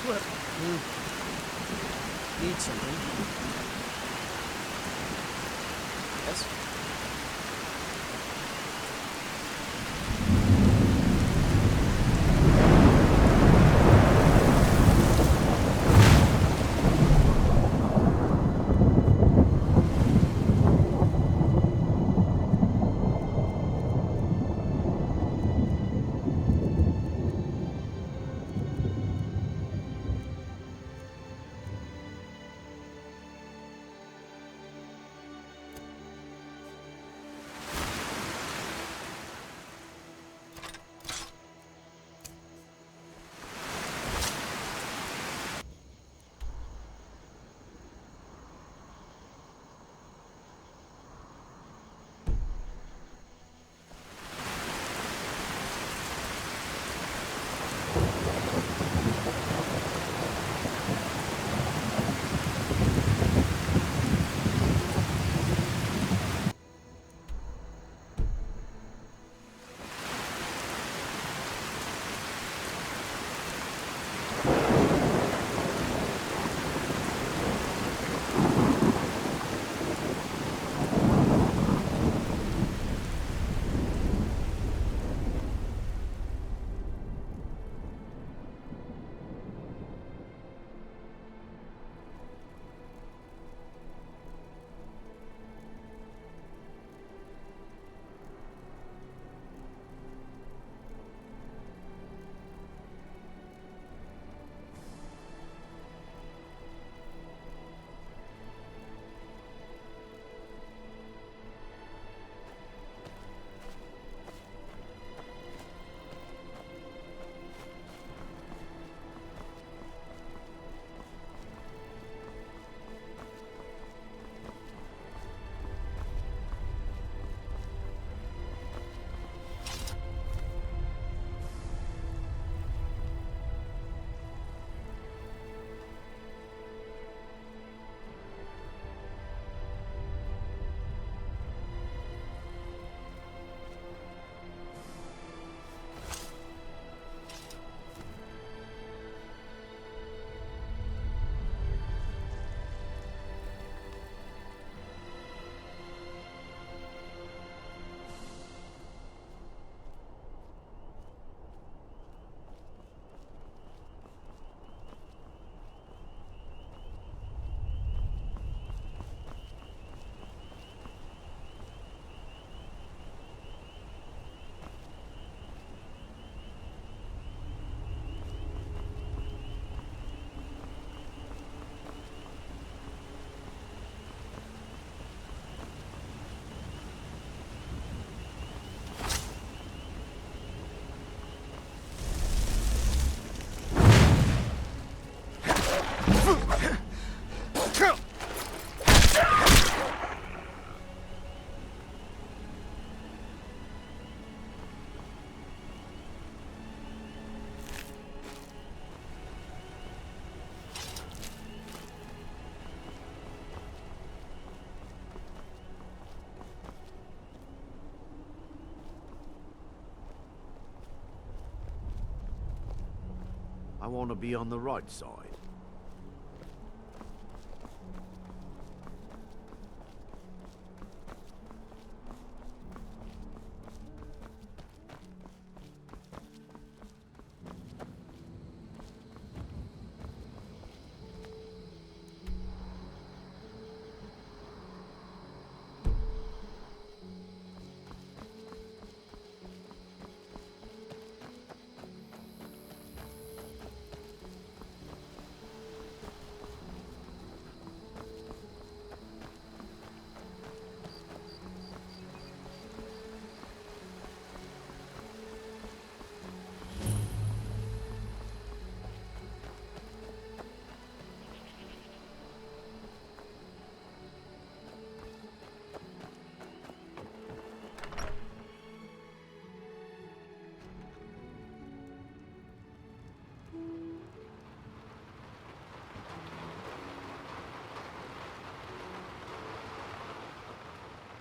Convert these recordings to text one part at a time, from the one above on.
work. Need something? Yes? I want to be on the right side.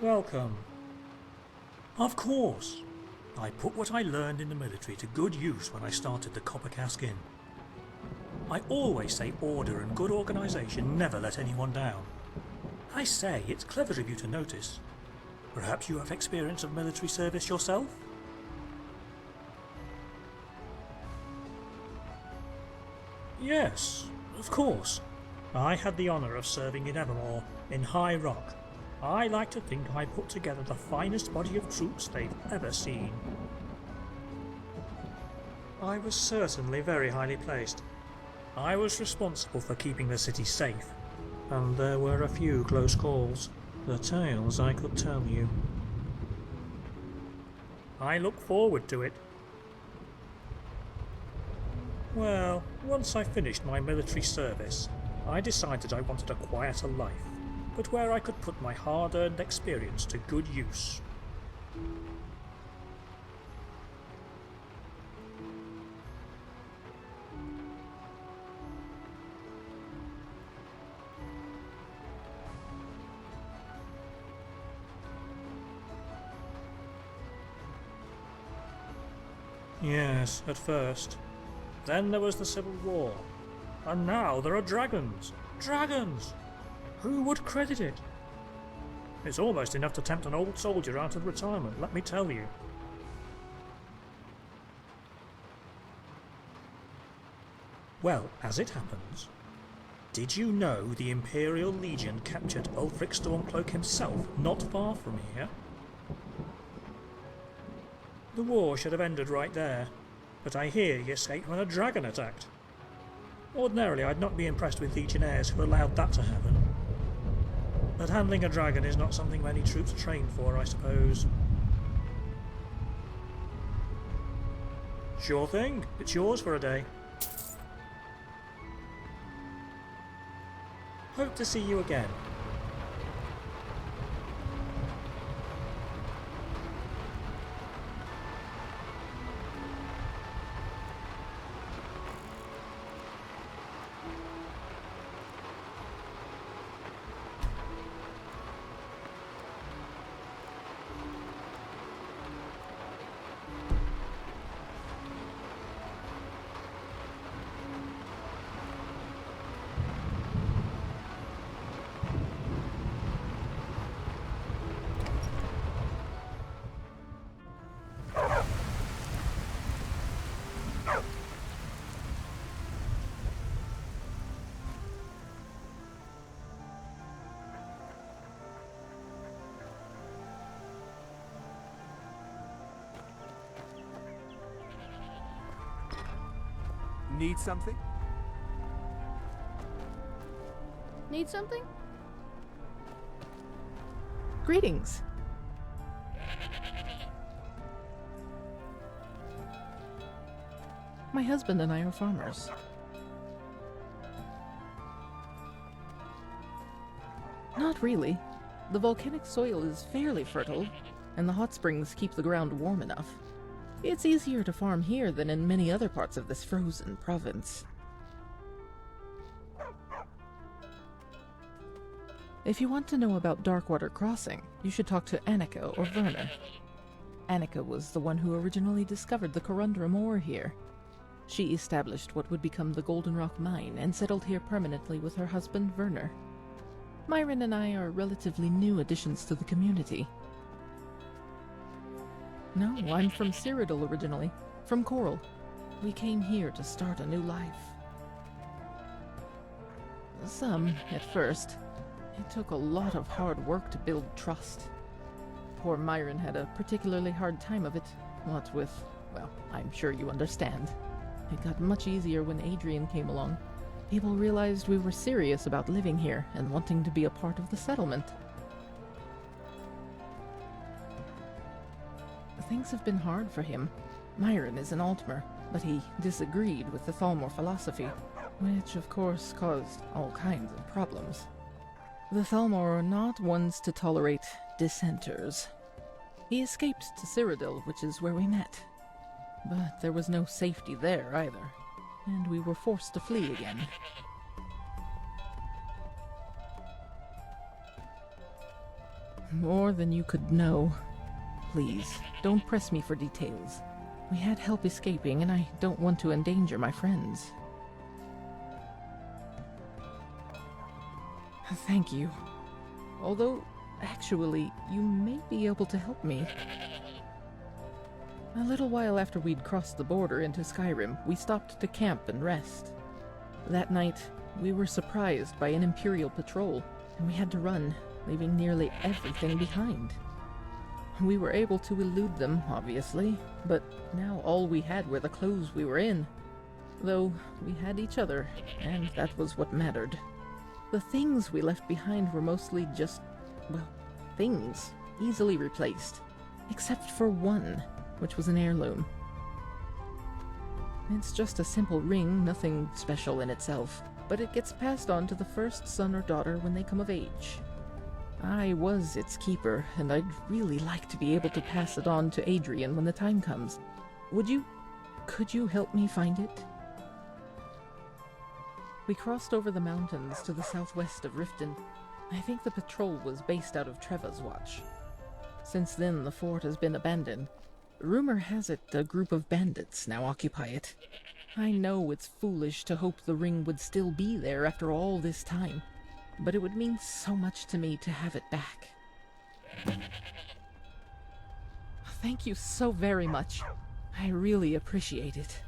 Welcome. Of course. I put what I learned in the military to good use when I started the Copper Cask Inn. I always say order and good organisation never let anyone down. I say, it's clever of you to notice. Perhaps you have experience of military service yourself? Yes, of course. I had the honour of serving in Evermore, in High Rock. I like to think I put together the finest body of troops they've ever seen. I was certainly very highly placed. I was responsible for keeping the city safe, and there were a few close calls, the tales I could tell you. I look forward to it. Well, once I finished my military service, I decided I wanted a quieter life, but where I could put my hard-earned experience to good use. Yes, at first. Then there was the Civil War. And now there are dragons. Dragons! Who would credit it? It's almost enough to tempt an old soldier out of retirement, let me tell you. Well, as it happens, did you know the Imperial Legion captured Ulfric Stormcloak himself not far from here? The war should have ended right there, but I hear he escaped when a dragon attacked. Ordinarily, I'd not be impressed with legionnaires who allowed that to happen. But handling a dragon is not something many troops train for, I suppose. Sure thing, it's yours for a day. Hope to see you again. Need something? Need something? Greetings. My husband and I are farmers. Not really. The volcanic soil is fairly fertile, and the hot springs keep the ground warm enough. It's easier to farm here than in many other parts of this frozen province. If you want to know about Darkwater Crossing, you should talk to Annika or Werner. Annika was the one who originally discovered the Corundrum ore here. She established what would become the Golden Rock Mine and settled here permanently with her husband Werner. Myron and I are relatively new additions to the community. No, I'm from Cyrodiil originally, from Coral. We came here to start a new life. Some, at first. It took a lot of hard work to build trust. Poor Myron had a particularly hard time of it, what with, well, I'm sure you understand. It got much easier when Adrian came along. People realized we were serious about living here and wanting to be a part of the settlement. Things have been hard for him. Myron is an Altmer, but he disagreed with the Thalmor philosophy, which of course caused all kinds of problems. The Thalmor are not ones to tolerate dissenters. He escaped to Cyrodiil, which is where we met. But there was no safety there either, and we were forced to flee again. More than you could know. Please, don't press me for details. We had help escaping, and I don't want to endanger my friends. Thank you. Although, actually, you may be able to help me. A little while after we'd crossed the border into Skyrim, we stopped to camp and rest. That night, we were surprised by an Imperial patrol, and we had to run, leaving nearly everything behind. We were able to elude them, obviously, but now all we had were the clothes we were in. Though, we had each other, and that was what mattered. The things we left behind were mostly just, well, things, easily replaced. Except for one, which was an heirloom. It's just a simple ring, nothing special in itself, but it gets passed on to the first son or daughter when they come of age. I was its keeper, and I'd really like to be able to pass it on to Adrian when the time comes. Could you help me find it? We crossed over the mountains to the southwest of Riften. I think the patrol was based out of Treva's watch. Since then, the fort has been abandoned. Rumor has it a group of bandits now occupy it. I know it's foolish to hope the ring would still be there after all this time, but it would mean so much to me to have it back. Thank you so very much. I really appreciate it.